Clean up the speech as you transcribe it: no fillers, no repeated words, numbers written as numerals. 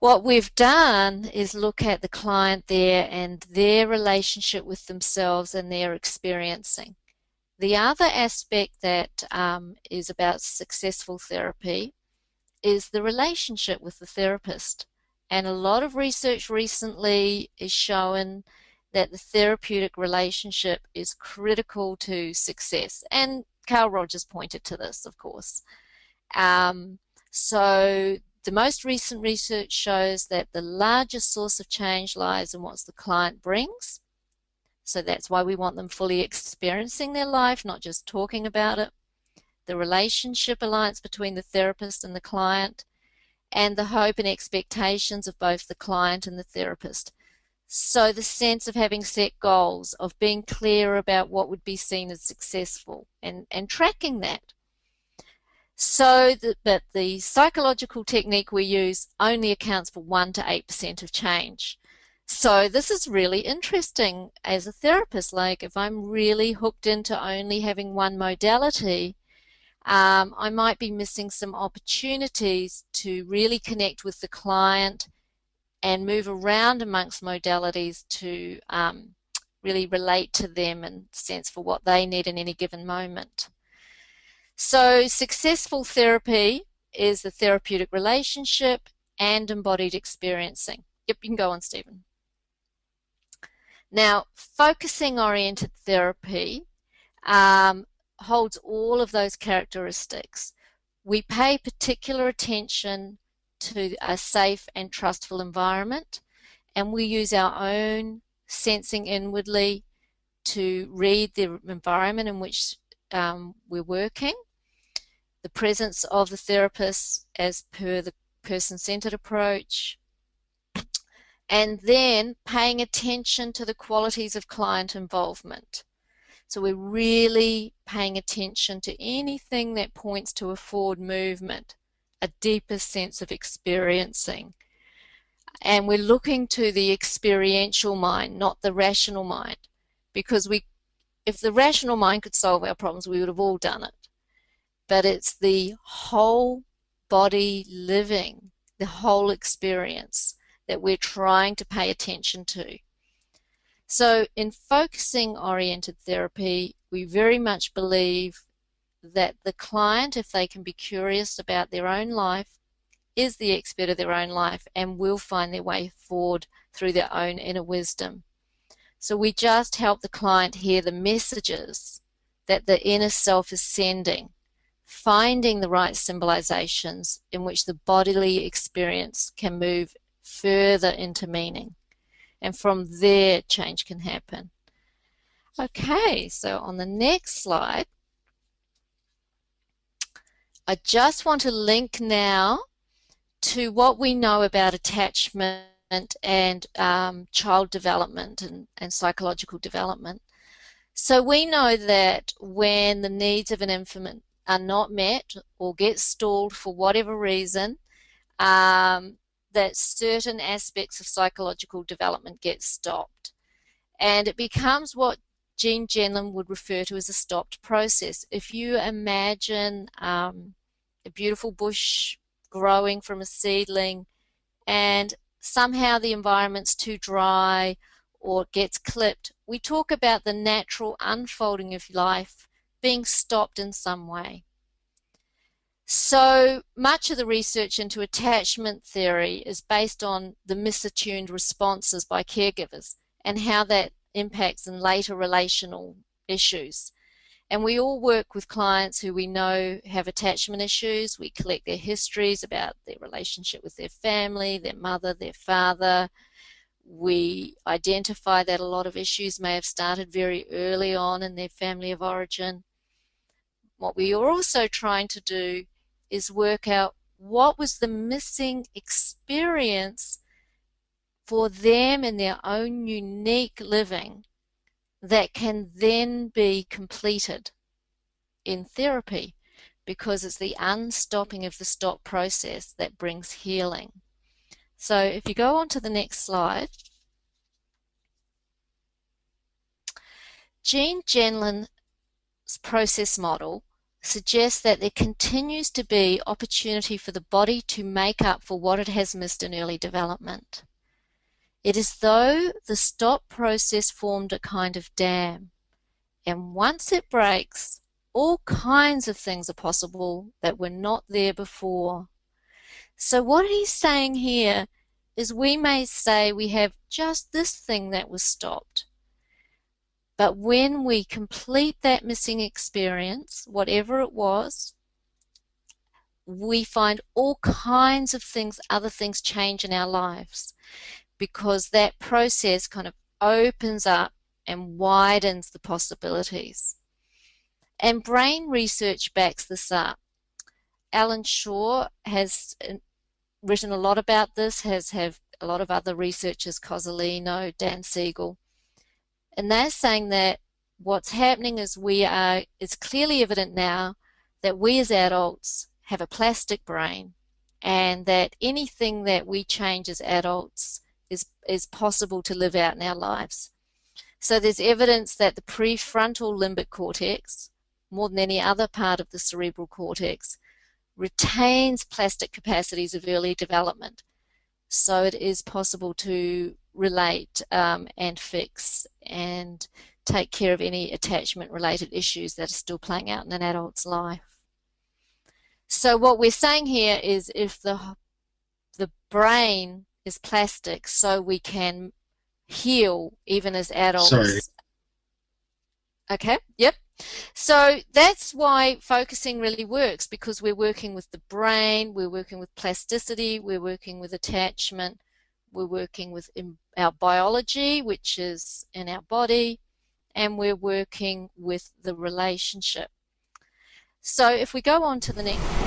What we've done is look at the client there and their relationship with themselves and their experiencing. The other aspect that is about successful therapy is the relationship with the therapist. And a lot of research recently is showing that the therapeutic relationship is critical to success. And Carl Rogers pointed to this, of course. Um, so the most recent research shows that the largest source of change lies in what the client brings. So that's why we want them fully experiencing their life, not just talking about it. The relationship alliance between the therapist and the client, and the hope and expectations of both the client and the therapist. So the sense of having set goals, of being clear about what would be seen as successful, and tracking that. But the psychological technique we use only accounts for 1 to 8% of change. So this is really interesting as a therapist. Like if I'm really hooked into only having one modality, I might be missing some opportunities to really connect with the client and move around amongst modalities to really relate to them and sense for what they need in any given moment. So successful therapy is the therapeutic relationship and embodied experiencing. Yep, you can go on, Stephen. Now, focusing-oriented therapy holds all of those characteristics. We pay particular attention to a safe and trustful environment, and we use our own sensing inwardly to read the environment in which we're working, the presence of the therapist as per the person-centered approach, and then paying attention to the qualities of client involvement. So we're really paying attention to anything that points to a forward movement, a deeper sense of experiencing. And we're looking to the experiential mind, not the rational mind, because if the rational mind could solve our problems, we would have all done it. But it's the whole body living, the whole experience that we're trying to pay attention to. So in focusing-oriented therapy, we very much believe that the client, if they can be curious about their own life, is the expert of their own life and will find their way forward through their own inner wisdom. So we just help the client hear the messages that the inner self is sending, finding the right symbolizations in which the bodily experience can move further into meaning. And from there, change can happen. Okay, so on the next slide, I just want to link now to what we know about attachment and child development and psychological development. So we know that when the needs of an infant are not met or get stalled for whatever reason, that certain aspects of psychological development get stopped. And it becomes what Jean Genlin would refer to as a stopped process. If you imagine a beautiful bush growing from a seedling and somehow the environment's too dry or it gets clipped, we talk about the natural unfolding of life being stopped in some way. So much of the research into attachment theory is based on the misattuned responses by caregivers and how that impacts in later relational issues. And we all work with clients who we know have attachment issues. We collect their histories about their relationship with their family, their mother, their father. We identify that a lot of issues may have started very early on in their family of origin. What we are also trying to do is work out what was the missing experience for them in their own unique living that can then be completed in therapy, because it's the unstopping of the stop process that brings healing. So if you go on to the next slide, Jean Genlin's process model suggests that there continues to be opportunity for the body to make up for what it has missed in early development. It is though the stop process formed a kind of dam, and once it breaks, all kinds of things are possible that were not there before. So what he's saying here is we may say we have just this thing that was stopped. But when we complete that missing experience, whatever it was, we find all kinds of things, other things change in our lives, because that process kind of opens up and widens the possibilities. And brain research backs this up. Alan Shaw has written a lot about this, has a lot of other researchers, Cozzolino, Dan Siegel, and they're saying that what's happening is it's clearly evident now that we as adults have a plastic brain, and that anything that we change as adults is possible to live out in our lives. So there's evidence that the prefrontal limbic cortex, more than any other part of the cerebral cortex, retains plastic capacities of early development. So it is possible to relate and fix and take care of any attachment-related issues that are still playing out in an adult's life. So what we're saying here is if the brain is plastic, so we can heal even as adults. Sorry. Okay, yep. So that's why focusing really works, because we're working with the brain, we're working with plasticity, we're working with attachment, we're working with our biology, which is in our body, and we're working with the relationship. So if we go on to the next